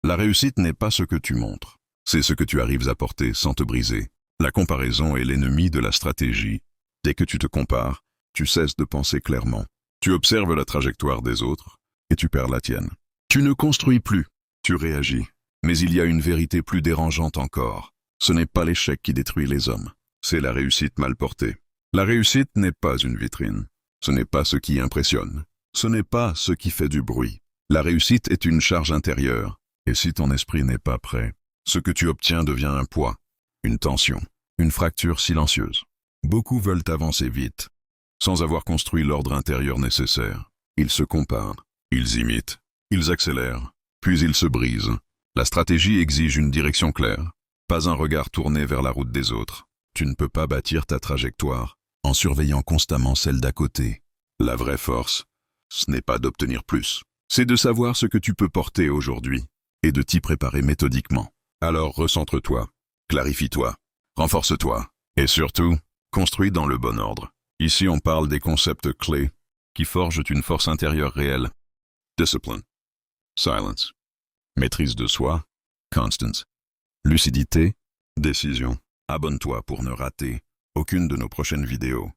La réussite n'est pas ce que tu montres, c'est ce que tu arrives à porter sans te briser. La comparaison est l'ennemi de la stratégie. Dès que tu te compares, tu cesses de penser clairement. Tu observes la trajectoire des autres et tu perds la tienne. Tu ne construis plus, tu réagis. Mais il y a une vérité plus dérangeante encore. Ce n'est pas l'échec qui détruit les hommes, c'est la réussite mal portée. La réussite n'est pas une vitrine. Ce n'est pas ce qui impressionne. Ce n'est pas ce qui fait du bruit. La réussite est une charge intérieure. Et si ton esprit n'est pas prêt, ce que tu obtiens devient un poids, une tension, une fracture silencieuse. Beaucoup veulent avancer vite, sans avoir construit l'ordre intérieur nécessaire. Ils se comparent, ils imitent, ils accélèrent, puis ils se brisent. La stratégie exige une direction claire, pas un regard tourné vers la route des autres. Tu ne peux pas bâtir ta trajectoire en surveillant constamment celle d'à côté. La vraie force, ce n'est pas d'obtenir plus, c'est de savoir ce que tu peux porter aujourd'hui et de t'y préparer méthodiquement. Alors recentre-toi, clarifie-toi, renforce-toi et surtout, construis dans le bon ordre. Ici on parle des concepts clés qui forgent une force intérieure réelle. Discipline, silence, maîtrise de soi, constance, lucidité, décision. Abonne-toi pour ne rater aucune de nos prochaines vidéos.